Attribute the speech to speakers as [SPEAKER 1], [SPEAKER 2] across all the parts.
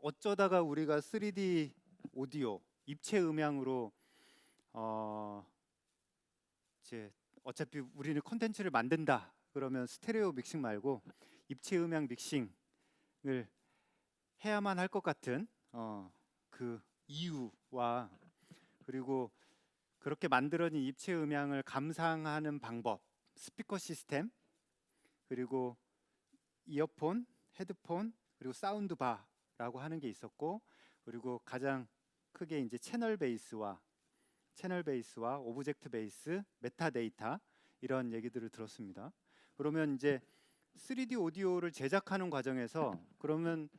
[SPEAKER 1] 어쩌다가 우리가 3D 오디오, 입체 음향으로 어, 이제 어차피 우리는 콘텐츠를 만든다. 그러면 스테레오 믹싱 말고 입체 음향 믹싱을 해야만 할 것 같은 그 이유와 그리고 그렇게 만들어진 입체 음향을 감상하는 방법, 스피커 시스템, 그리고 이어폰, 헤드폰, 그리고 사운드 바라고 하는 게 있었고, 그리고 가장 크게 이제 채널 베이스와 오브젝트 베이스, 메타데이터 이런 얘기들을 들었습니다. 그러면 이제 3D 오디오를 제작하는 과정에서 그러면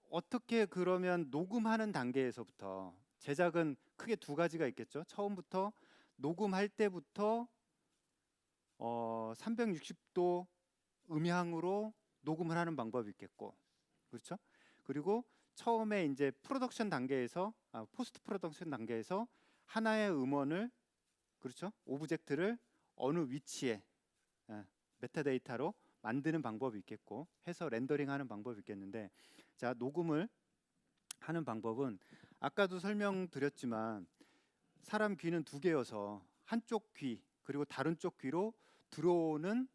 [SPEAKER 1] 어떻게 그러면 녹음하는 단계에서부터 제작은 크게 두 가지가 있겠죠. 처음부터 녹음할 때부터 360도 음향으로 녹음을 하는 방법이 있겠고, 그렇죠? 그리고 처음에 이제 프로덕션 단계에서 포스트 프로덕션 단계에서 하나의 음원을, 그렇죠? 오브젝트를 어느 위치에 예, 메타데이터로 만드는 방법이 있겠고 해서 렌더링하는 방법이 있겠는데, 자, 녹음을 하는 방법은 아까도 설명드렸지만 사람 귀는 두 개여서 한쪽 귀 그리고 다른 쪽 귀로 들어오는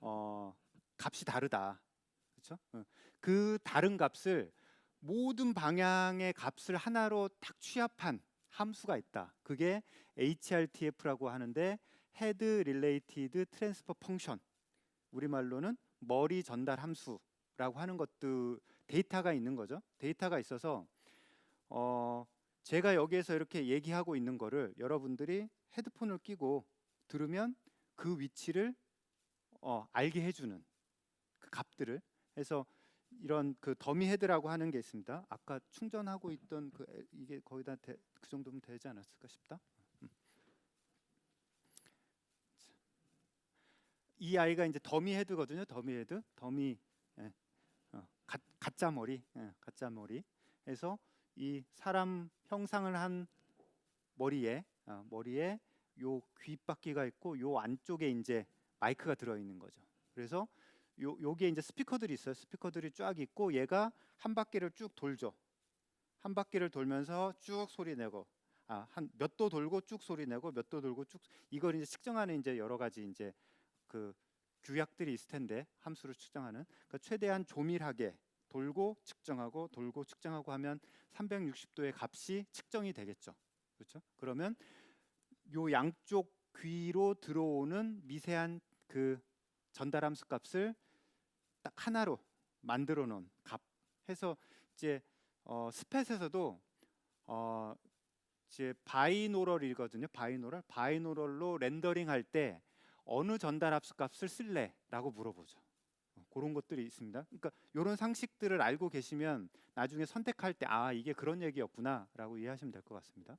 [SPEAKER 1] 어, 값이 다르다. 그렇죠? 그 다른 값을 모든 방향의 값을 하나로 딱 취합한 함수가 있다. 그게 HRTF라고 하는데 Head Related Transfer Function. 우리말로는 머리 전달 함수라고 하는 것도 데이터가 있는 거죠. 데이터가 있어서 제가 여기에서 이렇게 얘기하고 있는 거를 여러분들이 헤드폰을 끼고 들으면 그 위치를 알게 해주는 그 값들을 해서 이런 그 더미 헤드라고 하는 게 있습니다. 아까 충전하고 있던 이게 거의 다 그 정도면 되지 않았을까 싶다. 음. 이 아이가 이제 더미 헤드거든요. 더미 헤드, 더미 예, 가짜 머리, 가짜 머리. 해서 이 사람 형상을 한 머리에 요 귓바퀴가 있고 요 안쪽에 이제 마이크가 들어 있는 거죠. 그래서 요게 이제 스피커들이 있어요. 스피커들이 쫙 있고 얘가 한 바퀴를 쭉 돌죠. 한 바퀴를 돌면서 쭉 소리 내고 한 몇 도 돌고 쭉 소리 내고 몇 도 돌고 쭉 이걸 이제 측정하는 이제 여러 가지 이제 그 규약들이 있을 텐데 함수를 측정하는 그러니까 최대한 조밀하게 돌고 측정하고 하면 360도의 값이 측정이 되겠죠. 그렇죠? 그러면 요 양쪽 귀로 들어오는 미세한 그 전달 함수 값을 딱 하나로 만들어 놓은 값 해서 이제 스펫에서도 어 이제 바이노럴이거든요. 바이노럴로 렌더링 할 때 어느 전달 함수 값을 쓸래라고 물어보죠. 그런 것들이 있습니다. 그러니까 이런 상식들을 알고 계시면 나중에 선택할 때 이게 그런 얘기였구나라고 이해하시면 될 것 같습니다.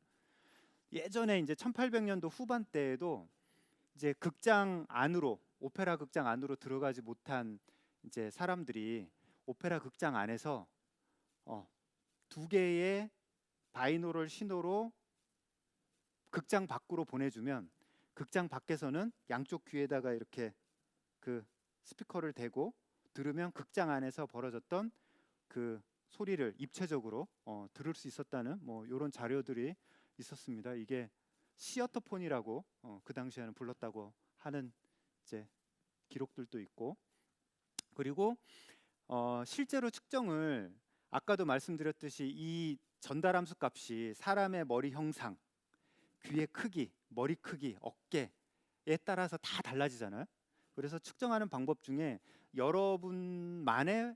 [SPEAKER 1] 예전에 이제 1800년도 후반대에도 이제 극장 안으로 오페라 극장 안으로 들어가지 못한 이제 사람들이 오페라 극장 안에서 두 개의 바이노럴 신호로 극장 밖으로 보내주면 극장 밖에서는 양쪽 귀에다가 이렇게 그 스피커를 대고 들으면 극장 안에서 벌어졌던 그 소리를 입체적으로 들을 수 있었다는 뭐 이런 자료들이 있었습니다. 이게 시어터폰이라고 그 당시에는 불렀다고 하는 이제 기록들도 있고, 그리고 실제로 측정을 아까도 말씀드렸듯이 이 전달 함수 값이 사람의 머리 형상, 귀의 크기, 머리 크기, 어깨에 따라서 다 달라지잖아요. 그래서 측정하는 방법 중에 여러분만의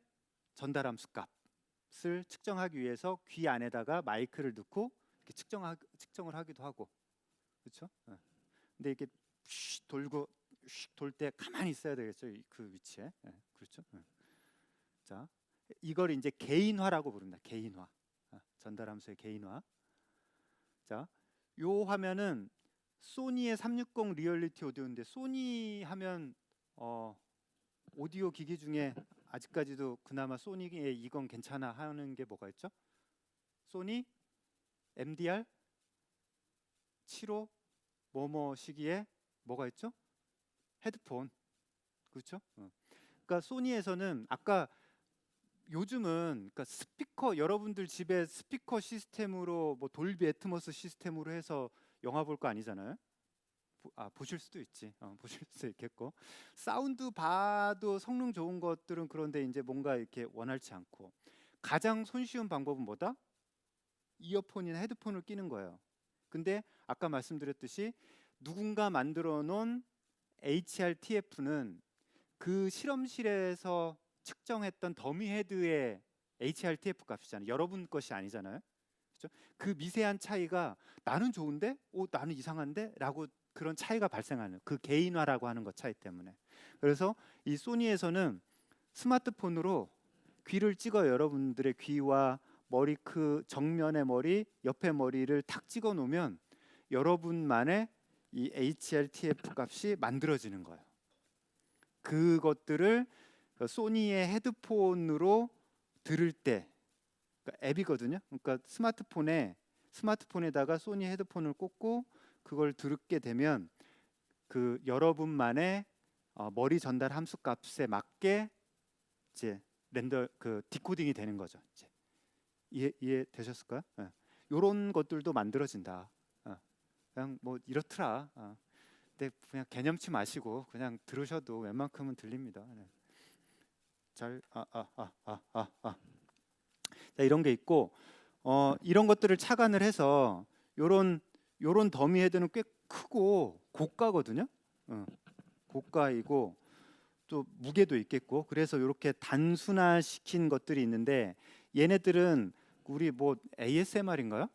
[SPEAKER 1] 전달 함수 값을 측정하기 위해서 귀 안에다가 마이크를 넣고 이렇게 측정을 하기도 하고, 그렇죠? 근데 이렇게 돌고 돌 때 가만히 있어야 되겠죠, 그 위치에. 그렇죠? 자, 이걸 이제 개인화라고 부릅니다. 개인화, 전달 함수의 개인화. 자, 요 화면은 소니의 360 리얼리티 오디오인데, 소니 하면 오디오 기기 중에 아직까지도 그나마 소니의 이건 괜찮아 하는 게 뭐가 있죠? 소니 MDR 75 뭐뭐 시기에 뭐가 있죠? 헤드폰. 그렇죠? 그러니까 소니에서는 아까 요즘은 그러니까 스피커 여러분들 집에 스피커 시스템으로 뭐 돌비 애트모스 시스템으로 해서 영화 볼 거 아니잖아요. 보실 수도 있지. 보실 수 있겠고 사운드 봐도 성능 좋은 것들은 그런데 이제 뭔가 이렇게 원활치 않고 가장 손쉬운 방법은 뭐다? 이어폰이나 헤드폰을 끼는 거예요. 근데 아까 말씀드렸듯이 누군가 만들어 놓은 HRTF는 그 실험실에서 측정했던 더미 헤드의 HRTF 값이잖아요. 여러분 것이 아니잖아요. 그렇죠? 그 미세한 차이가 나는 좋은데, 나는 이상한데?라고 그런 차이가 발생하는 그 개인화라고 하는 것 차이 때문에. 그래서 이 소니에서는 스마트폰으로 귀를 찍어 여러분들의 귀와 머리 그 정면의 머리, 옆의 머리를 탁 찍어 놓으면 여러분만의 이 HRTF 값이 만들어지는 거예요. 그것들을 소니의 헤드폰으로 들을 때 그러니까 앱이거든요. 그러니까 스마트폰에다가 소니 헤드폰을 꽂고 그걸 들게 되면 그 여러분만의 머리 전달 함수 값에 맞게 이제 렌더 그 디코딩이 되는 거죠. 이제 이해 되셨을까요? 이런 것들도 만들어진다. 그냥 뭐 이렇더라. 근데 그냥 개념치 마시고 그냥 들으셔도 웬만큼은 들립니다. 네. 자, 이런 게 있고 이런 것들을 착안을 해서 요런 더미 헤드는 꽤 크고 고가거든요. 고가이고 또 무게도 있겠고 그래서 이렇게 단순화시킨 것들이 있는데 얘네들은 우리 뭐 ASMR인가요?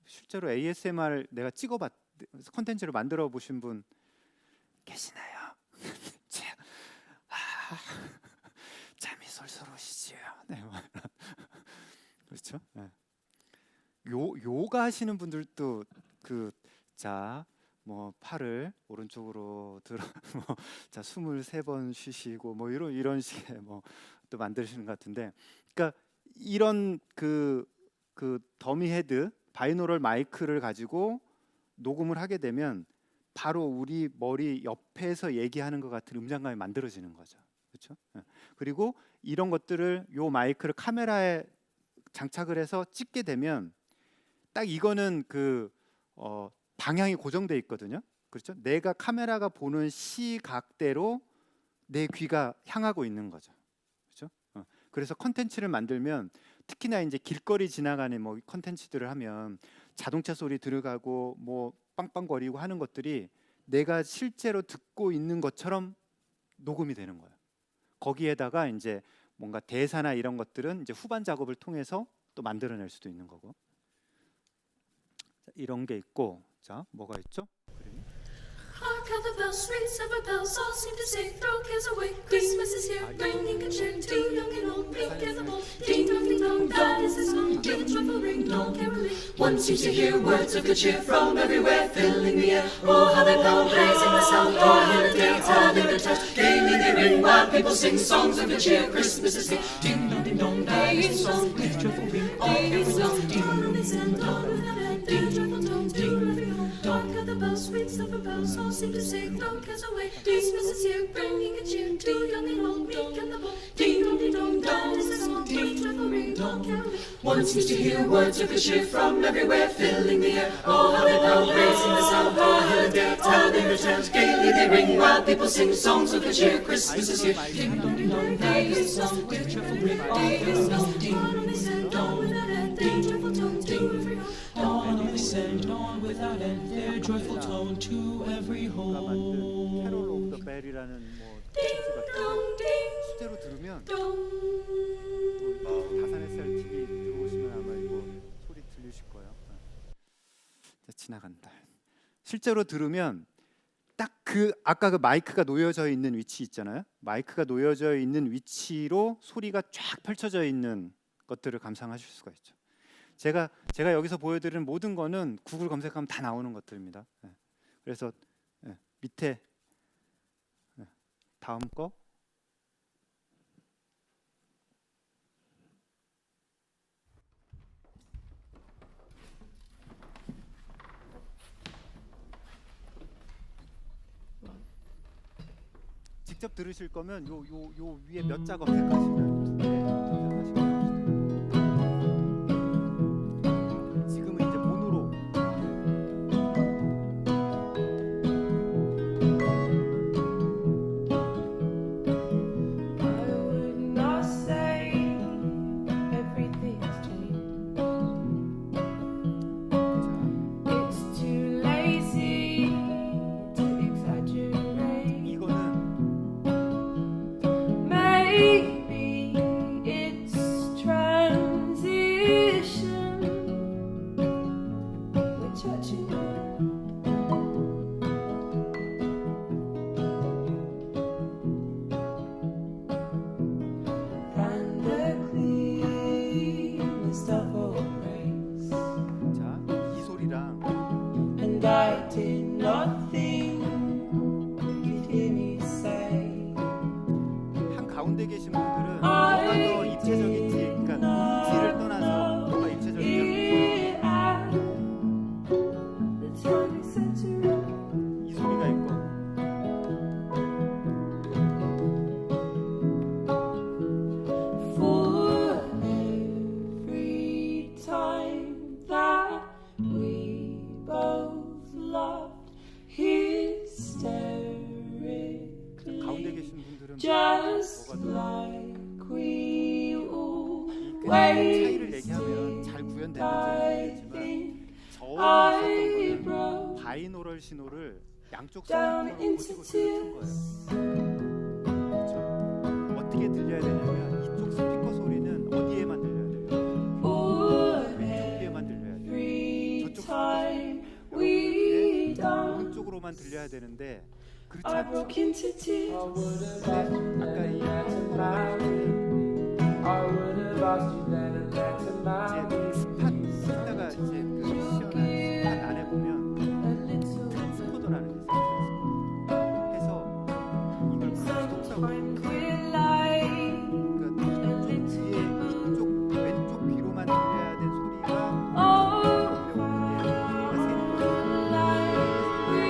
[SPEAKER 1] 실제로 ASMR 내가 찍어봤 컨텐츠를 만들어 보신 분 계시나요? 잠이 솔솔 오시지요. 네, 그렇죠. 네. 요가 하시는 분들도 뭐 팔을 오른쪽으로 들어 자 23번 쉬시고 뭐 이런 식의 뭐 또 만드시는 것 같은데 그러니까 이런 그 더미 헤드 바이노럴 마이크를 가지고 녹음을 하게 되면 바로 우리 머리 옆에서 얘기하는 것 같은 음장감이 만들어지는 거죠. 그렇죠? 그리고 이런 것들을 요 마이크를 카메라에 장착을 해서 찍게 되면 딱 이거는 방향이 고정돼 있거든요. 그렇죠? 내가 카메라가 보는 시각대로 내 귀가 향하고 있는 거죠. 그렇죠? 그래서 컨텐츠를 만들면 특히나 이제 길거리 지나가는 뭐 컨텐츠들을 하면 자동차 소리 들어가고 뭐 빵빵거리고 하는 것들이 내가 실제로 듣고 있는 것처럼 녹음이 되는 거예요. 거기에다가 이제 뭔가 대사나 이런 것들은 이제 후반 작업을 통해서 또 만들어낼 수도 있는 거고. 자, 이런 게 있고, 자 뭐가 있죠?
[SPEAKER 2] Hark how the bells ring, silver bells all seem to say, throw cares away. Christmas is here, bringing good cheer to young and old, meek and the bold. Ding dong, that is the song, ring a joyful ring, all caroling. One seems to hear words of good cheer from everywhere, filling the air. Oh, how they blow, raising the sound, all in the day, telling the touch. Gaily they ring while people sing songs of good cheer. Christmas is here, ding dong, that is the song, ring a joyful ring, all caroling. Ding dong, they send on without end, their joyful tones to every home. Hark how the bells, sweet silver bells, all seem to say, throw cares away. Christmas is here, bringing good cheer to young and old, meek and the bold. Ding dong, that is the song, ring a joyful ring, all caroling. One seems to hear words of good cheer from everywhere, filling the air. Oh, how they blow, raising the sound, all hill and dale, telling their tales. Gaily they ring while people sing songs of good cheer. Christmas is here, ding dong, that is the song, ring a joyful ring, all caroling. Ding dong, they send on without end, their joyful tones to every home.
[SPEAKER 3] On they send on without end their joyful tone to every
[SPEAKER 1] 가 만든 캐롤 오브 더
[SPEAKER 3] home.
[SPEAKER 1] 벨이라는 뭐
[SPEAKER 2] Ding
[SPEAKER 1] 콘텐츠가
[SPEAKER 2] dong, ding
[SPEAKER 1] 실제로 들으면
[SPEAKER 2] dong.
[SPEAKER 1] 다산 SR TV 들어오시면 아마 이거 소리 들리실 거예요. 자, 지나간다. 실제로 들으면 딱 아까 그 마이크가 놓여져 있는 위치 있잖아요. 마이크가 놓여져 있는 위치로 소리가 쫙 펼쳐져 있는 것들을 감상하실 수가 있죠. 제가 여기서 보여드리는 모든 거는 구글 검색하면 다 나오는 것들입니다. 그래서 밑에 다음 거 직접 들으실 거면 요 위에 몇 자 검색하시면 두 개 검색하시면 지금은 이제 모노로
[SPEAKER 4] I would not say everything's changed. It's too lazy to exaggerate.
[SPEAKER 1] 이거는
[SPEAKER 4] Maybe it's transition. We're touching. And the cleanest of all breaks.
[SPEAKER 1] 자, 이 소리랑
[SPEAKER 4] And I did not think you'd hear me say
[SPEAKER 1] 한 가운데 계신 분들은 뭐가 더 입체적인지, 그러니까 음질을 떠나서 뭐가 입체적인지
[SPEAKER 4] it at the time it's set to run.
[SPEAKER 1] 이 소리가 있고
[SPEAKER 4] For every time that we both loved hysterically,
[SPEAKER 1] 가운데 계신 분들은
[SPEAKER 4] just
[SPEAKER 1] 뭐가 더
[SPEAKER 4] like we
[SPEAKER 1] 그 차이를
[SPEAKER 4] always
[SPEAKER 1] 얘기하면
[SPEAKER 4] did.
[SPEAKER 1] 잘
[SPEAKER 4] I
[SPEAKER 1] 구현됐는지 모르겠지만
[SPEAKER 4] think
[SPEAKER 1] 저음이
[SPEAKER 4] I
[SPEAKER 1] 있었던 거는
[SPEAKER 4] broke
[SPEAKER 1] 바이노럴 신호를 양쪽
[SPEAKER 4] down
[SPEAKER 1] 사이로
[SPEAKER 4] into
[SPEAKER 1] 고치고 소리를 튼 거예요. 그렇죠? 어떻게 들려야 되냐면 이쪽 스피커 소리는 어디에만 들려야 돼요?
[SPEAKER 4] for
[SPEAKER 1] 왼쪽 귀에만 들려야 돼요.
[SPEAKER 4] every
[SPEAKER 1] 저쪽
[SPEAKER 4] time
[SPEAKER 1] 스피커
[SPEAKER 4] we done.
[SPEAKER 1] 오른쪽으로만 들려야 되는데 그렇지
[SPEAKER 4] I
[SPEAKER 1] 않죠.
[SPEAKER 4] broke into tears.
[SPEAKER 1] 근데 아까 이
[SPEAKER 3] I would have asked you then and there to
[SPEAKER 1] 이제
[SPEAKER 3] marry.
[SPEAKER 1] 스팟 쓰다가 이제 그 시원한 스팟 안에 보면
[SPEAKER 4] A little
[SPEAKER 1] 트랜스포더라는 게 있어요. 해서 이걸 크로스톡이라고
[SPEAKER 4] sometimes we lie.
[SPEAKER 1] 그러니까 이쪽 왼쪽 귀로만 들려야 된 소리가
[SPEAKER 4] Oh,
[SPEAKER 1] 들려오는
[SPEAKER 4] like we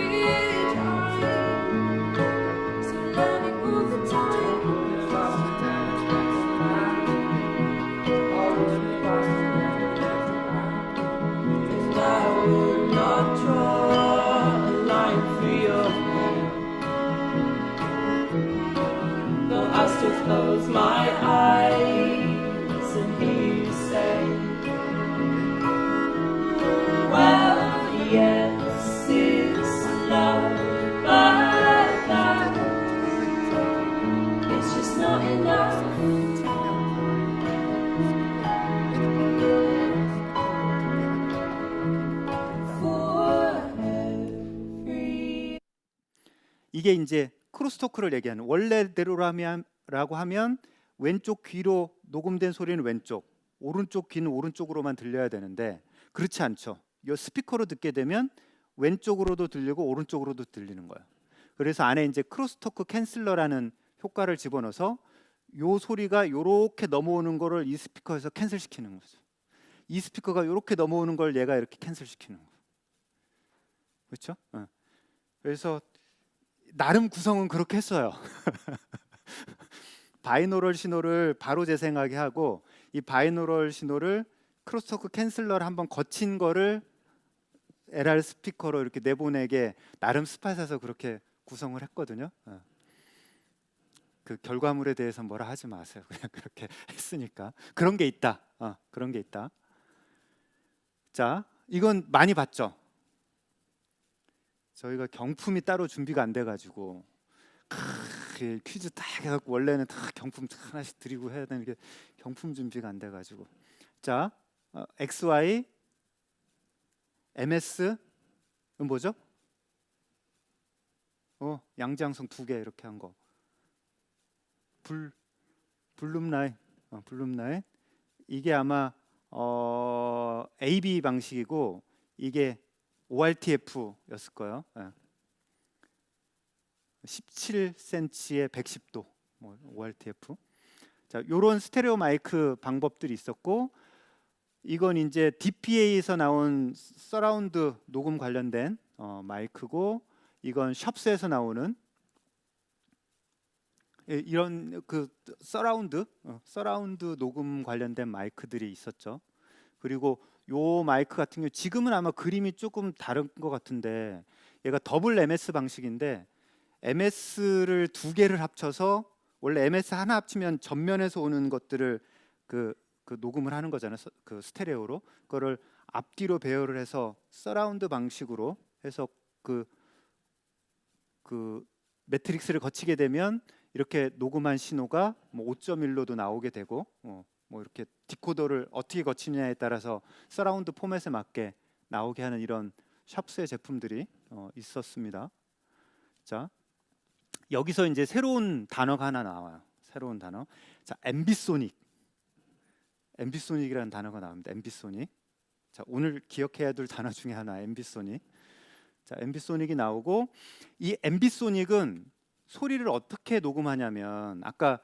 [SPEAKER 4] try. So learning all the time. And I will not draw a line through your hair. Though I still close my eyes and hear you say, well, yes, it's love, but that it's just not enough. For every
[SPEAKER 1] 이게 이제 크로스토크를 얘기하는 원래대로라고 하면 왼쪽 귀로 녹음된 소리는 왼쪽, 오른쪽 귀는 오른쪽으로만 들려야 되는데 그렇지 않죠. 이 스피커로 듣게 되면 왼쪽으로도 들리고 오른쪽으로도 들리는 거예요. 그래서 안에 이제 크로스토크 캔슬러라는 효과를 집어넣어서 요 소리가 요렇게 넘어오는 거를 이 스피커에서 캔슬시키는 거죠. 이 스피커가 요렇게 넘어오는 걸 얘가 이렇게 캔슬시키는 거예요. 그렇죠? 그래서 나름 구성은 그렇게 했어요. 바이노럴 신호를 바로 재생하게 하고 이 바이노럴 신호를 크로스토크 캔슬러를 한번 거친 거를 LR 스피커로 이렇게 내보내게 나름 스팟에서 그렇게 구성을 했거든요. 그 결과물에 대해서 뭐라 하지 마세요. 그냥 그렇게 했으니까 그런 게 있다. 그런 게 있다. 자, 이건 많이 봤죠. 저희가 경품이 따로 준비가 안 돼가지고 퀴즈 딱 해갖고 원래는 다 경품 다 하나씩 드리고 해야 되는 게 경품 준비가 안 돼가지고 자 XY MS 은 뭐죠? 양장성 2개 이렇게 한 거. 블룸 라인 이게 아마 AB 방식이고 이게 ORTF였을 거예요. 17cm에 110도 ORTF. 자, 요런 스테레오 마이크 방법들이 있었고 이건 이제 DPA에서 나온 서라운드 녹음 관련된 마이크고 이건 샵스에서 나오는 이런 그 서라운드 녹음 관련된 마이크들이 있었죠. 그리고 요 마이크 같은 경우 지금은 아마 그림이 조금 다른 것 같은데 얘가 더블 MS 방식인데 MS를 두 개를 합쳐서 원래 MS 하나 합치면 전면에서 오는 것들을 그 녹음을 하는 거잖아요. 그 스테레오로 그거를 앞뒤로 배열을 해서 서라운드 방식으로 해서 그 매트릭스를 거치게 되면 이렇게 녹음한 신호가 뭐 5.1로도 나오게 되고 뭐 이렇게 디코더를 어떻게 거치느냐에 따라서 서라운드 포맷에 맞게 나오게 하는 이런 샵스의 제품들이 있었습니다. 자, 여기서 이제 새로운 단어가 하나 나와요. 새로운 단어. 자, 앰비소닉이라는 단어가 나옵니다. 앰비소닉. 자, 오늘 기억해야 될 단어 중에 하나 앰비소닉. 자, 앰비소닉이 나오고 이 앰비소닉은 소리를 어떻게 녹음하냐면 아까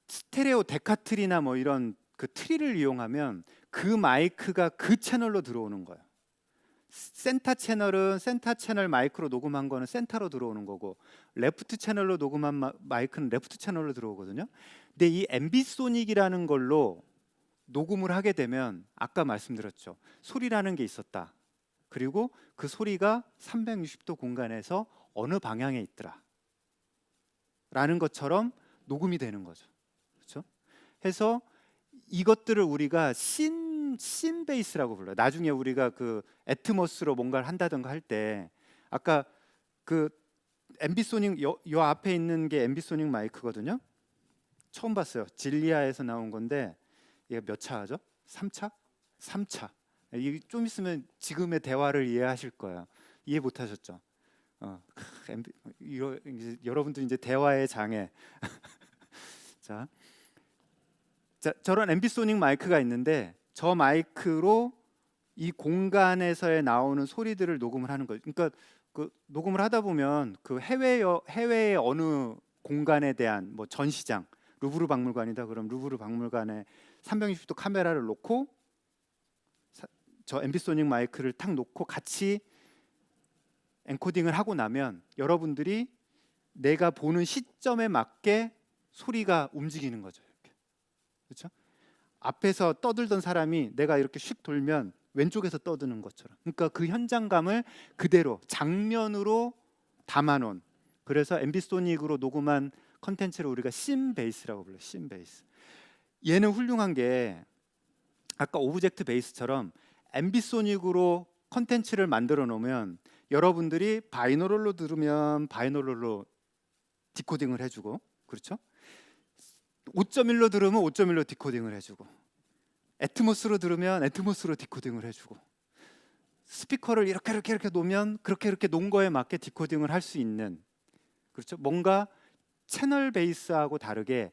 [SPEAKER 1] 스테레오 데카트리나 뭐 이런 그 트리를 이용하면 그 마이크가 그 채널로 들어오는 거예요. 센터 채널은 센터 채널 마이크로 녹음한 거는 센터로 들어오는 거고 레프트 채널로 녹음한 마이크는 레프트 채널로 들어오거든요. 근데 이 앰비소닉이라는 걸로 녹음을 하게 되면 아까 말씀드렸죠. 소리라는 게 있었다. 그리고 그 소리가 360도 공간에서 어느 방향에 있더라. 라는 것처럼 녹음이 되는 거죠. 그렇죠? 해서 이것들을 우리가 신 베이스라고 불러요. 나중에 우리가 그 애트모스로 뭔가를 한다든가 할 때 아까 그 앰비소닉 요 앞에 있는 게 앰비소닉 마이크거든요. 처음 봤어요. 질리아에서 나온 건데 얘가 몇 차죠? 3차? 3차. 이게 좀 있으면 지금의 대화를 이해하실 거예요. 이해 못 하셨죠? 여러분들 이제 대화의 장애. 자, 저런 앰비소닉 마이크가 있는데 저 마이크로 이 공간에서의 나오는 소리들을 녹음을 하는 거예요. 그러니까 그 녹음을 하다 보면 그 해외의 어느 공간에 대한 뭐 전시장, 루브르 박물관이다. 그럼 루브르 박물관에 360도 카메라를 놓고 저 앰비소닉 마이크를 탁 놓고 같이 엔코딩을 하고 나면 여러분들이 내가 보는 시점에 맞게 소리가 움직이는 거죠. 이렇게. 그렇죠? 앞에서 떠들던 사람이 내가 이렇게 휙 돌면 왼쪽에서 떠드는 것처럼. 그러니까 그 현장감을 그대로 장면으로 담아놓은. 그래서 앰비소닉으로 녹음한 컨텐츠를 우리가 심 베이스라고 불러요. 심 베이스. 얘는 훌륭한 게 아까 오브젝트 베이스처럼 앰비소닉으로 컨텐츠를 만들어 놓으면 여러분들이 바이노럴로 들으면 바이노럴로 디코딩을 해주고, 그렇죠? 5.1로 들으면 5.1로 디코딩을 해주고, 애트모스로 들으면 애트모스로 디코딩을 해주고, 스피커를 이렇게 놓으면 그렇게 놓은 거에 맞게 디코딩을 할 수 있는, 그렇죠? 뭔가 채널 베이스하고 다르게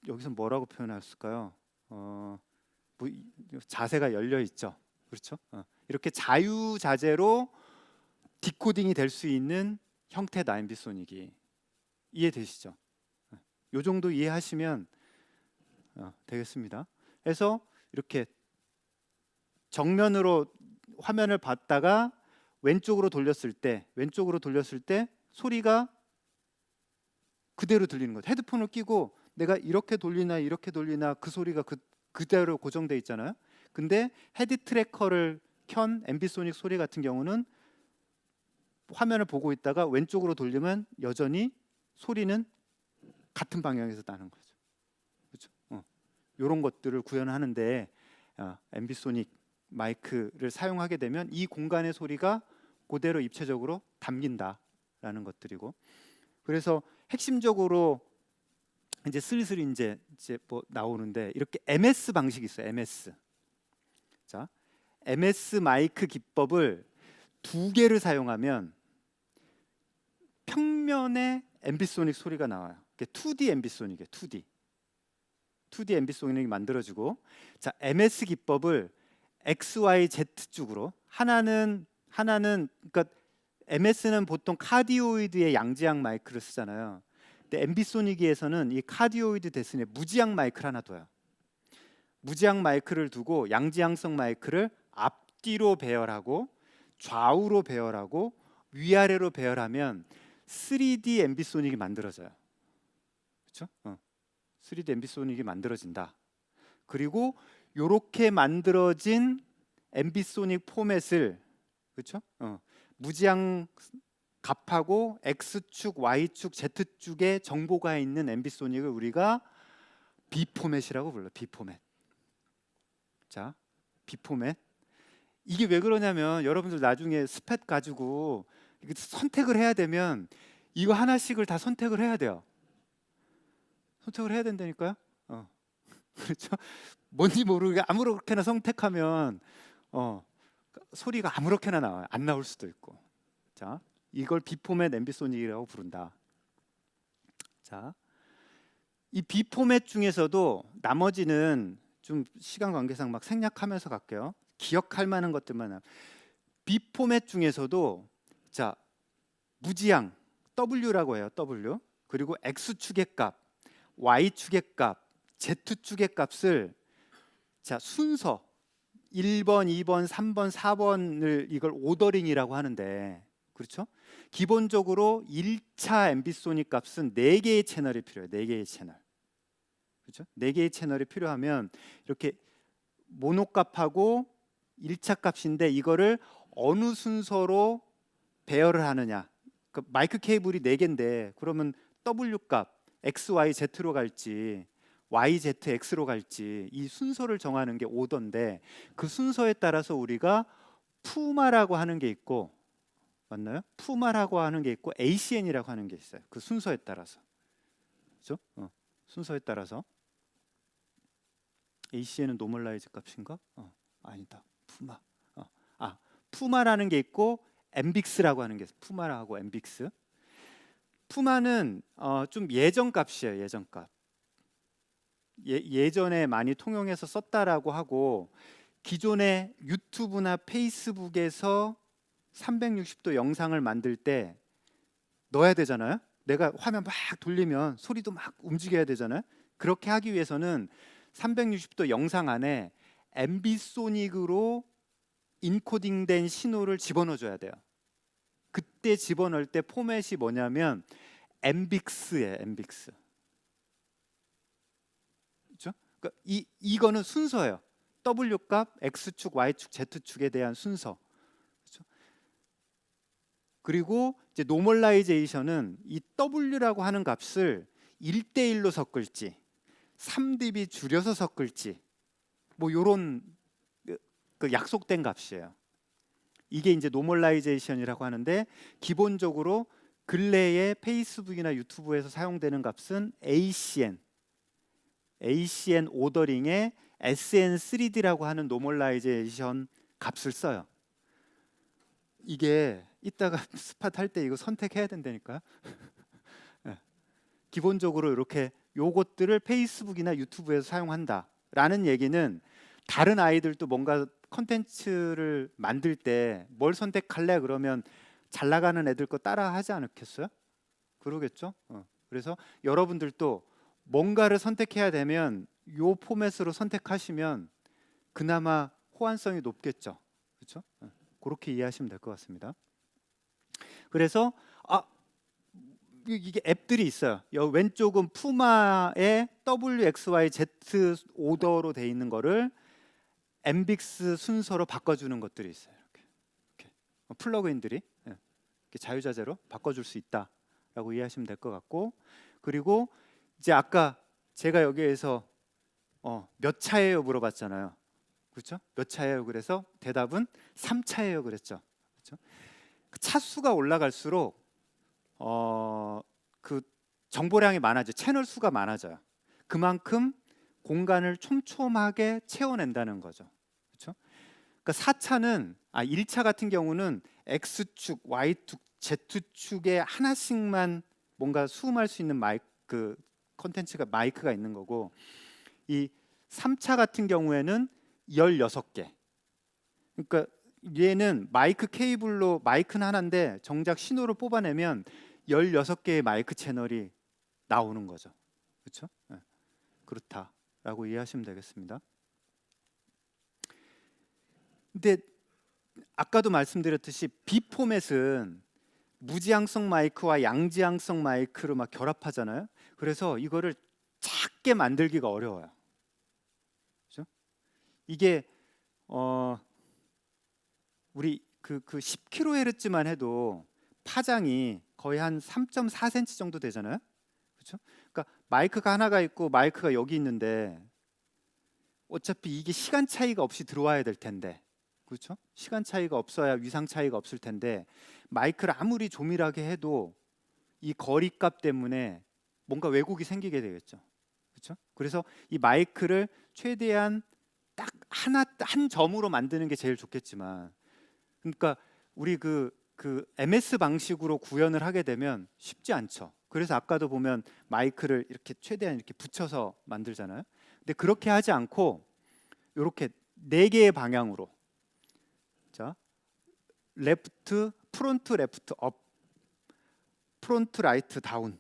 [SPEAKER 1] 여기서 뭐라고 표현했을까요? 뭐 자세가 열려 있죠, 그렇죠? 이렇게 자유자재로 디코딩이 될 수 있는 형태다 앰비소닉이. 이해되시죠? 요 정도 이해하시면 되겠습니다. 그래서 이렇게 정면으로 화면을 봤다가 왼쪽으로 돌렸을 때 소리가 그대로 들리는 거죠. 헤드폰을 끼고 내가 이렇게 돌리나 그 소리가 그대로 고정돼 있잖아요. 근데 헤드 트래커를 켠 앰비소닉 소리 같은 경우는 화면을 보고 있다가 왼쪽으로 돌리면 여전히 소리는 같은 방향에서 나는 거죠. 그렇죠? 이런 것들을 구현하는데 앰비소닉 마이크를 사용하게 되면 이 공간의 소리가 그대로 입체적으로 담긴다라는 것들이고, 그래서 핵심적으로 이제 슬슬 이제 뭐 나오는데 이렇게 MS 방식이 있어요. MS. 자, MS 마이크 기법을 두 개를 사용하면 평면의 앰비소닉 소리가 나와요. 2D 앰비소닉이에요. 2D 앰비소닉이 만들어지고, 자, MS 기법을 X, Y, Z 쪽으로 하나는 그러니까 MS는 보통 카디오이드의 양지양 마이크를 쓰잖아요. 근데 앰비소닉에서는 이 카디오이드 대신에 무지양 마이크를 하나 둬요. 무지양 마이크를 두고 양지양성 마이크를 앞뒤로 배열하고 좌우로 배열하고 위아래로 배열하면 3D 앰비소닉이 만들어져요. 그렇죠? 3D 앰비소닉이 만들어진다. 그리고 이렇게 만들어진 앰비소닉 포맷을 그렇죠? 무지양 값하고 X축, Y축, Z축에 정보가 있는 앰비소닉을 우리가 B 포맷이라고 불러요. B 포맷. 자, B 포맷. 이게 왜 그러냐면 여러분들 나중에 스팻 가지고 선택을 해야 되면 이거 하나씩을 다 선택을 해야 돼요. 선택을 해야 된다니까요. 그렇죠? 뭔지 모르게 아무렇게나 선택하면 소리가 아무렇게나 나와요. 안 나올 수도 있고. 자, 이걸 비포맷 앰비소닉이라고 부른다. 자, 이 비포맷 중에서도 나머지는 좀 시간 관계상 막 생략하면서 갈게요. 기억할 만한 것들만. 비포맷 중에서도 자, 무지양 W라고 해요. W. 그리고 X축의 값, Y축의 값, Z축의 값을 자, 순서 1번, 2번, 3번, 4번을 이걸 오더링이라고 하는데 그렇죠? 기본적으로 1차 앰비소닉 값은 4개의 채널이 필요해요. 4개의 채널. 그렇죠? 4개의 채널이 필요하면 이렇게 모노 값하고 1차 값인데 이거를 어느 순서로 배열을 하느냐. 그 마이크 케이블이 4개인데 그러면 W 값 X, Y, Z로 갈지 Y, Z, X로 갈지 이 순서를 정하는 게 오더인데 그 순서에 따라서 우리가 푸마라고 하는 게 있고 맞나요? 푸마라고 하는 게 있고 ACN이라고 하는 게 있어요. 그 순서에 따라서. 그렇죠? 순서에 따라서 ACN은 노멀라이즈 값인가? 아니다. 푸마. 푸마라는 게 있고 엠빅스라고 하는 게 있어요. 푸마라고 엠빅스. 푸마는 좀 예전 값이에요. 예전 값. 예전에 많이 통용해서 썼다라고 하고 기존의 유튜브나 페이스북에서 360도 영상을 만들 때 넣어야 되잖아요. 내가 화면 막 돌리면 소리도 막 움직여야 되잖아요. 그렇게 하기 위해서는 360도 영상 안에 앰비소닉으로 인코딩된 신호를 집어넣어줘야 돼요. 그때 집어넣을 때 포맷이 뭐냐면 엠빅스예요. 엠빅스. 그렇죠? 그러니까 이거는 순서예요. W 값, X축, Y축, Z축에 대한 순서. 그렇죠? 그리고 이제 노멀라이제이션은 이 W라고 하는 값을 1대1로 섞을지 3dB 줄여서 섞을지 뭐 요런 그 약속된 값이에요. 이게 이제 노멀라이제이션이라고 하는데 기본적으로 근래에 페이스북이나 유튜브에서 사용되는 값은 ACN 오더링의 SN3D라고 하는 노멀라이제이션 값을 써요. 이게 이따가 스팟 할 때 이거 선택해야 된다니까요. 네. 기본적으로 이렇게 요것들을 페이스북이나 유튜브에서 사용한다라는 얘기는 다른 아이들도 뭔가 컨텐츠를 만들 때 뭘 선택할래 그러면 잘 나가는 애들 거 따라 하지 않겠어요? 그러겠죠? 그래서 여러분들도 뭔가를 선택해야 되면 요 포맷으로 선택하시면 그나마 호환성이 높겠죠. 그렇죠? 그렇게 이해하시면 될 것 같습니다. 그래서 이게 앱들이 있어요. 왼쪽은 푸마의 W, X, Y, Z 오더로 돼 있는 거를 엠빅스 순서로 바꿔주는 것들이 있어요. 이렇게. 플러그인들이 이렇게 자유자재로 바꿔줄 수 있다라고 이해하시면 될 것 같고, 그리고 이제 아까 제가 여기에서 몇 차예요 물어봤잖아요. 그렇죠? 몇 차예요? 그래서 대답은 3차예요 그랬죠. 그렇죠? 그 차수가 올라갈수록 그 정보량이 많아져, 채널 수가 많아져요. 그만큼 공간을 촘촘하게 채워낸다는 거죠. 그렇죠? 그러니까 4차는 1차 같은 경우는 X축, Y축, Z축에 하나씩만 뭔가 수음할 수 있는 마이크 컨텐츠가 마이크가 있는 거고, 이 3차 같은 경우에는 16개. 그러니까 얘는 마이크 케이블로, 마이크는 하나인데 정작 신호를 뽑아내면 16개의 마이크 채널이 나오는 거죠. 그렇죠? 네. 그렇다라고 이해하시면 되겠습니다. 근데 아까도 말씀드렸듯이 B 포맷은 무지향성 마이크와 양지향성 마이크를 막 결합하잖아요. 그래서 이거를 작게 만들기가 어려워요. 그렇죠? 이게 우리 그 10kHz만 해도 파장이 거의 한 3.4cm 정도 되잖아요. 그렇죠? 그러니까 마이크가 하나가 있고 마이크가 여기 있는데 어차피 이게 시간 차이가 없이 들어와야 될 텐데, 그렇죠? 시간 차이가 없어야 위상 차이가 없을 텐데 마이크를 아무리 조밀하게 해도 이 거리값 때문에 뭔가 왜곡이 생기게 되겠죠. 그렇죠? 그래서 이 마이크를 최대한 딱 한 점으로 만드는 게 제일 좋겠지만, 그러니까 우리 그 MS 방식으로 구현을 하게 되면 쉽지 않죠. 그래서 아까도 보면 마이크를 이렇게 최대한 이렇게 붙여서 만들잖아요. 근데 그렇게 하지 않고 이렇게 4개의 방향으로, 자, 레프트, 프론트 레프트 업, 프론트 라이트 다운,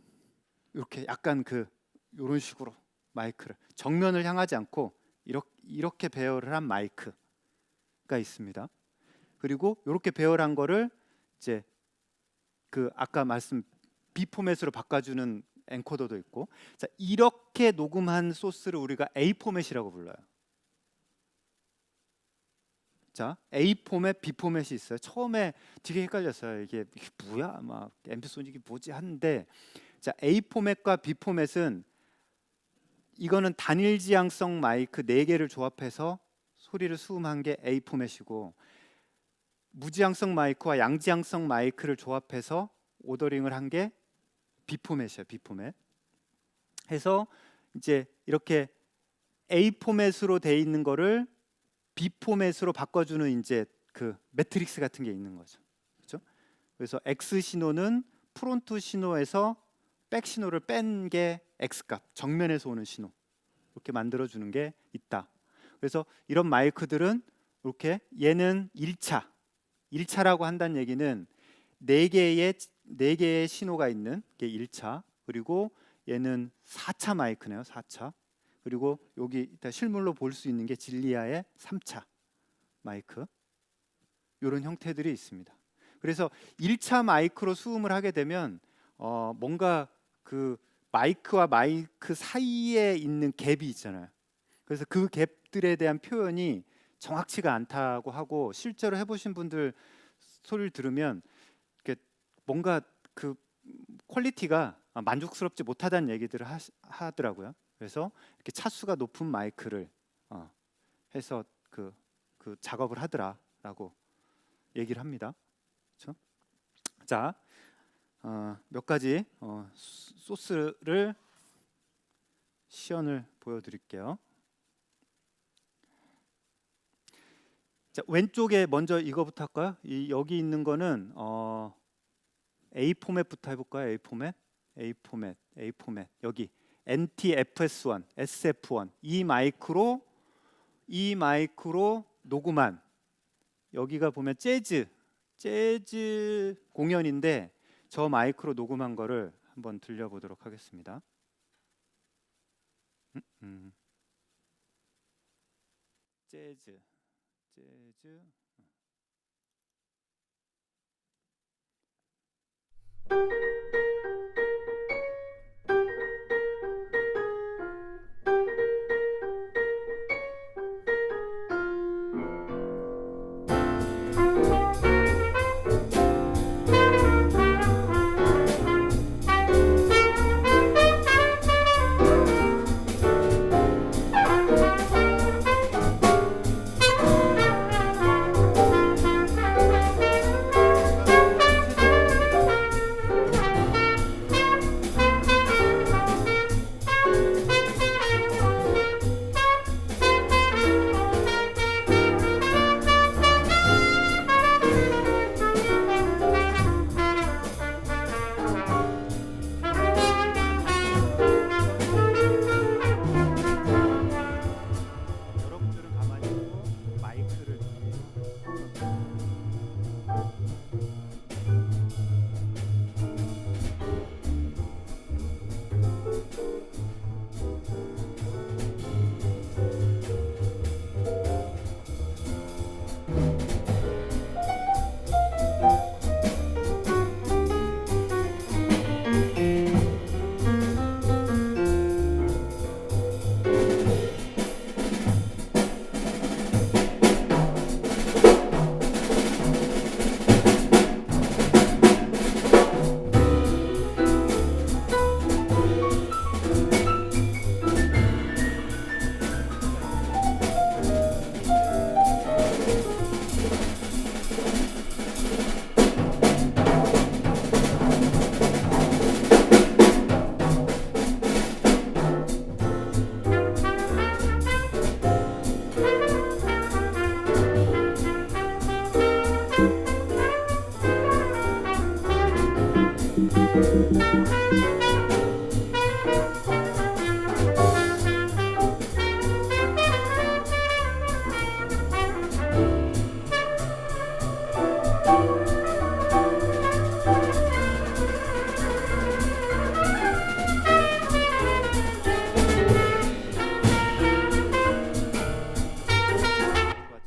[SPEAKER 1] 이렇게 약간 이런 식으로 마이크를 정면을 향하지 않고 이렇게 배열을 한 마이크가 있습니다. 그리고 이렇게 배열한 거를 이제 아까 말씀 B 포맷으로 바꿔주는 엔코더도 있고, 자, 이렇게 녹음한 소스를 우리가 A 포맷이라고 불러요. 자, A 포맷, B 포맷이 있어요. 처음에 되게 헷갈렸어요. 이게 뭐야? 막 앰프소닉이 뭐지? 하는데, 자, A 포맷과 B 포맷은 이거는 단일 지향성 마이크 4개를 조합해서 소리를 수음한 게 A 포맷이고, 무지향성 마이크와 양지향성 마이크를 조합해서 오더링을 한 게 B 포맷이에요. B 포맷. 해서 이제 이렇게 A 포맷으로 돼 있는 거를 B 포맷으로 바꿔주는 이제 매트릭스 같은 게 있는 거죠. 그렇죠? 그래서 X 신호는 프론트 신호에서 백 신호를 뺀 게 X 값, 정면에서 오는 신호, 이렇게 만들어 주는 게 있다. 그래서 이런 마이크들은 이렇게, 얘는 1차라고 한다는 얘기는 4개의 신호가 있는 게 1차, 그리고 얘는 4차 마이크네요. 4차. 그리고 여기 실물로 볼 수 있는 게 진리아의 3차 마이크, 이런 형태들이 있습니다. 그래서 1차 마이크로 수음을 하게 되면 뭔가 마이크와 마이크 사이에 있는 갭이 있잖아요. 그래서 그 갭들에 대한 표현이 정확치가 않다고 하고, 실제로 해보신 분들 소리를 들으면 뭔가 퀄리티가 만족스럽지 못하다는 얘기들을 하더라고요. 그래서 이렇게 차수가 높은 마이크를 해서 그 작업을 하더라라고 얘기를 합니다. 그렇죠? 자, 몇 가지 소스를 시연을 보여드릴게요. 자, 왼쪽에 먼저 이거부터 할까요? 여기 있는 거는 A 포맷부터 해볼까요? A 포맷 여기 NT-FS1, SF1 이 마이크로 녹음한, 여기가 보면 재즈 공연인데 저 마이크로 녹음한 거를 한번 들려보도록 하겠습니다. 재즈.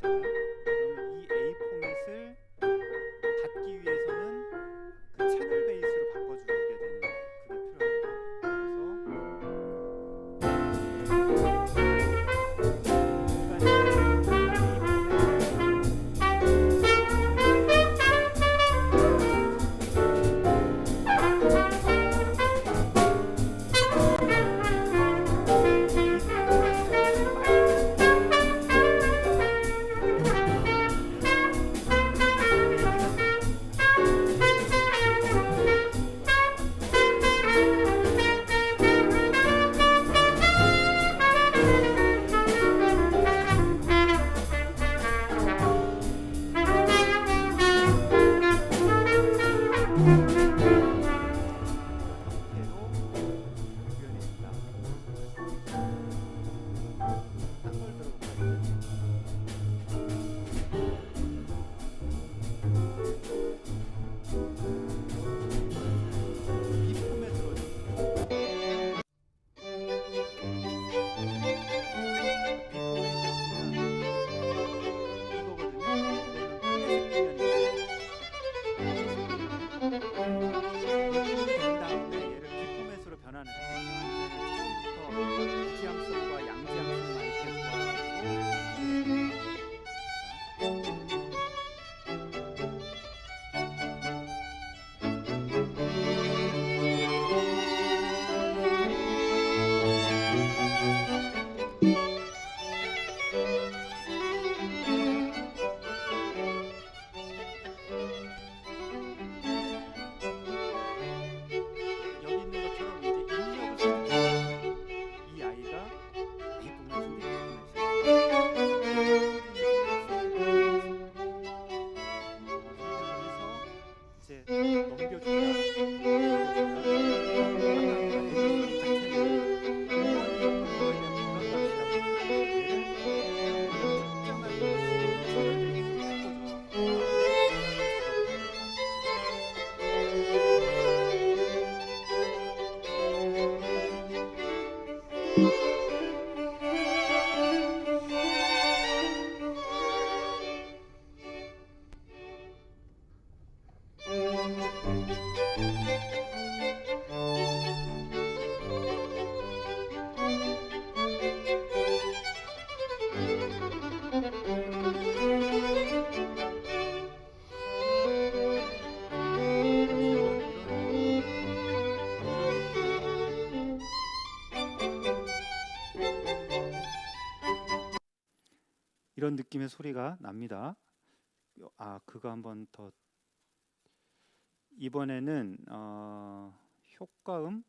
[SPEAKER 1] 들어왔잖아요. 그러면 이 A 포맷을 받기 위해서는 그 채널 베이스로 바꿔주게 되는 그게 B 포맷으로 비포맷으로 변하는 처음부터 지향성과 양지향성 마이크에서 여기 있는 것처럼 이제 입력을 선택해요. 이 아이가 A 포맷인데 이제 이런 느낌의 소리가 납니다. 아, 그거 한번 더. 이번에는 효과음.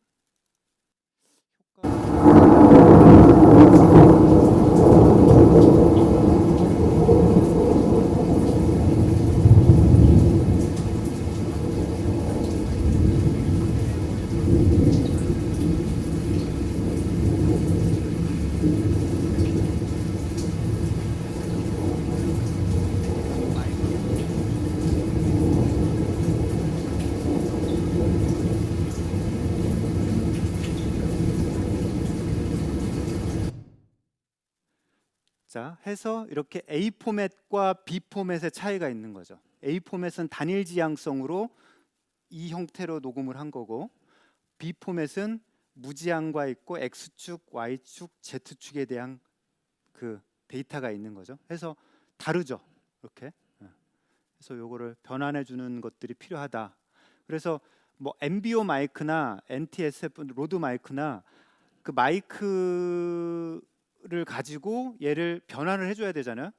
[SPEAKER 1] 자, 해서 이렇게 A 포맷과 B 포맷의 차이가 있는 거죠. A 포맷은 단일 지향성으로 이 형태로 녹음을 한 거고, B 포맷은 무지향과 있고 X축, Y축, Z축에 대한 그 데이터가 있는 거죠. 해서 다르죠. 이렇게. 그래서 요거를 변환해 주는 것들이 필요하다. 그래서 뭐 MBO 마이크나 NTSF 로드 마이크나 그 마이크를 가지고 얘를 변환을 해줘야 되잖아요.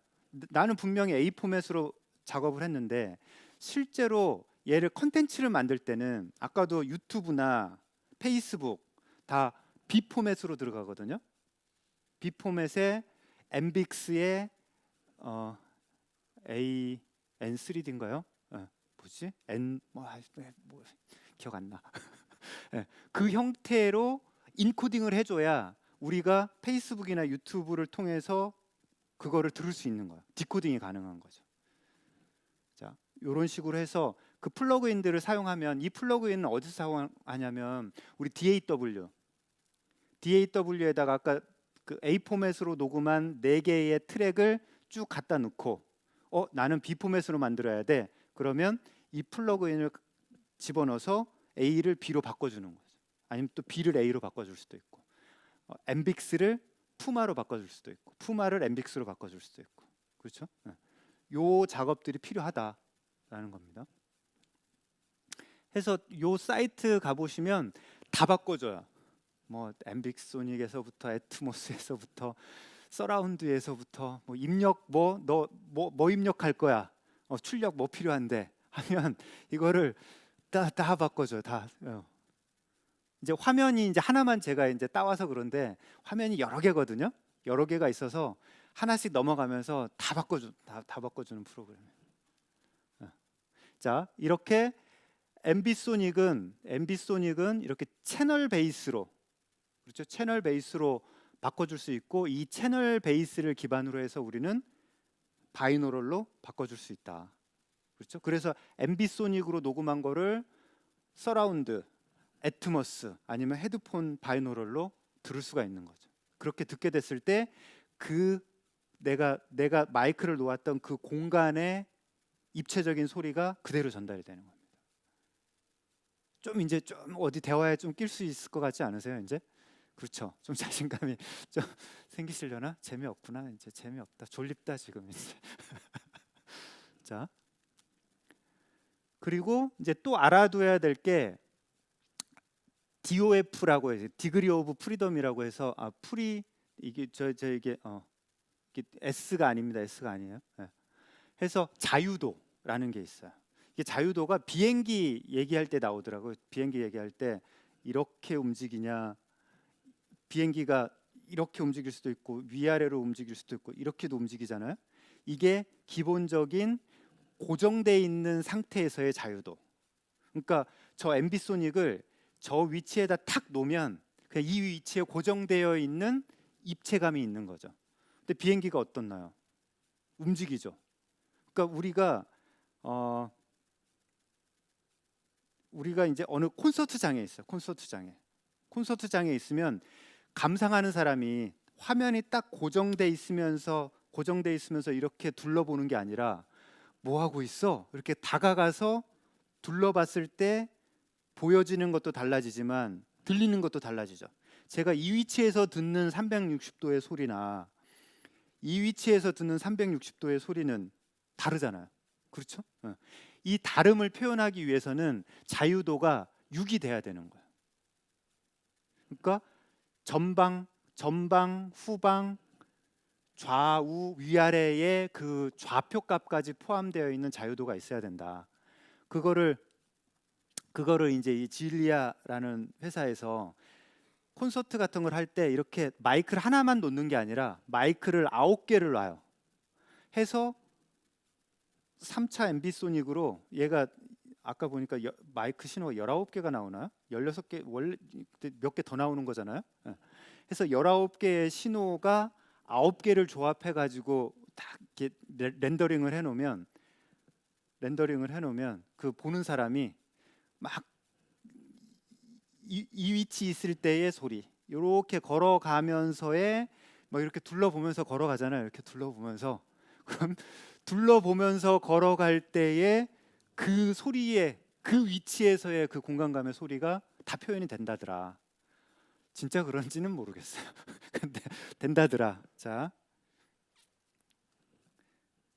[SPEAKER 1] 나는 분명히 A 포맷으로 작업을 했는데 실제로 얘를 컨텐츠를 만들 때는 아까도 유튜브나 페이스북 다 B 포맷으로 들어가거든요. B 포맷에 엠빅스의 AN3D인가요? 뭐지? N 뭐 기억 안 나. 예, 그 형태로 인코딩을 해줘야 우리가 페이스북이나 유튜브를 통해서 그거를 들을 수 있는 거예요. 디코딩이 가능한 거죠. 자, 이런 식으로 해서 그 플러그인들을 사용하면, 이 플러그인은 어디서 사용하냐면 우리 DAW에다가 아까 그 A 포맷으로 녹음한 4개의 트랙을 쭉 갖다 놓고 나는 B 포맷으로 만들어야 돼. 그러면 이 플러그인을 집어넣어서 A를 B로 바꿔주는 거죠. 아니면 또 B를 A로 바꿔줄 수도 있고, 엠빅스를 푸마로 바꿔줄 수도 있고, 푸마를 엠빅스로 바꿔줄 수도 있고, 그렇죠? 요 작업들이 필요하다라는 겁니다. 해서 요 사이트 가보시면 다 바꿔줘요. 뭐 엠빅소닉에서부터 애트모스에서부터 서라운드에서부터 뭐 입력 뭐 입력할 거야, 출력 뭐 필요한데 하면 이거를 다 바꿔줘요. 다. 이제 화면이 이제 하나만 제가 이제 따와서 그런데 화면이 여러 개거든요. 여러 개가 있어서 하나씩 넘어가면서 다 바꿔주는 프로그램이에요. 자, 이렇게 엠비소닉은 이렇게 채널 베이스로, 그렇죠? 채널 베이스로 바꿔줄 수 있고, 이 채널 베이스를 기반으로 해서 우리는 바이노럴로 바꿔줄 수 있다. 그렇죠? 그래서 엠비소닉으로 녹음한 거를 서라운드, 애트모스 아니면 헤드폰 바이노럴로 들을 수가 있는 거죠. 그렇게 듣게 됐을 때 그 내가 마이크를 놓았던 그 공간의 입체적인 소리가 그대로 전달이 되는 겁니다. 이제 좀 어디 대화에 좀 낄 수 있을 것 같지 않으세요? 이제 그렇죠. 좀 자신감이 좀 생기시려나? 재미없구나. 이제 재미없다. 졸립다 지금 이제. 자, 그리고 이제 또 알아둬야 될 게 DOF라고 해서 디그리 오브 프리덤이라고 해서 이게 이게 S가 아닙니다. S가 아니에요. 해서 자유도라는 게 있어요. 이게 자유도가 비행기 얘기할 때 나오더라고요. 비행기 얘기할 때 이렇게 움직이냐, 비행기가 이렇게 움직일 수도 있고 위아래로 움직일 수도 있고 이렇게도 움직이잖아요. 이게 기본적인 고정돼 있는 상태에서의 자유도. 그러니까 저 엠비소닉을 저 위치에다 탁 놓으면 그냥 이 위치에 고정되어 있는 입체감이 있는 거죠. 근데 비행기가 어떻나요? 움직이죠. 그러니까 우리가 이제 어느 콘서트장에 있어요. 콘서트장에 있으면 감상하는 사람이 화면이 딱 고정돼 있으면서 이렇게 둘러보는 게 아니라 뭐 하고 있어? 이렇게 다가가서 둘러봤을 때 보여지는 것도 달라지지만 들리는 것도 달라지죠. 제가 이 위치에서 듣는 360도의 소리나 이 위치에서 듣는 360도의 소리는 다르잖아요. 그렇죠? 이 다름을 표현하기 위해서는 자유도가 6이 돼야 되는 거예요. 그러니까 전방, 후방, 좌우, 위아래의 그 좌표값까지 포함되어 있는 자유도가 있어야 된다. 그거를 이제 이 지일리아라는 회사에서 콘서트 같은 걸 할 때 이렇게 마이크를 하나만 놓는 게 아니라 마이크를 9개를 놔요. 해서 3차 엠비소닉으로 얘가 아까 보니까 마이크 신호가 19개가 나오나요? 16개, 원래 몇 개 더 나오는 거잖아요. 해서 19개의 신호가 9개를 조합해 가지고 딱 이렇게 렌더링을 해 놓으면 그 보는 사람이 막 이 위치 있을 때의 소리, 이렇게 걸어가면서의 뭐 이렇게 둘러보면서 걸어가잖아요. 이렇게 둘러보면서 그럼 둘러보면서 걸어갈 때의 그 소리의 그 위치에서의 그 공간감의 소리가 다 표현이 된다더라. 진짜 그런지는 모르겠어요. 근데 된다더라. 자,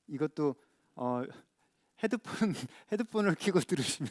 [SPEAKER 1] 이것도 헤드폰을 끼고 들으시면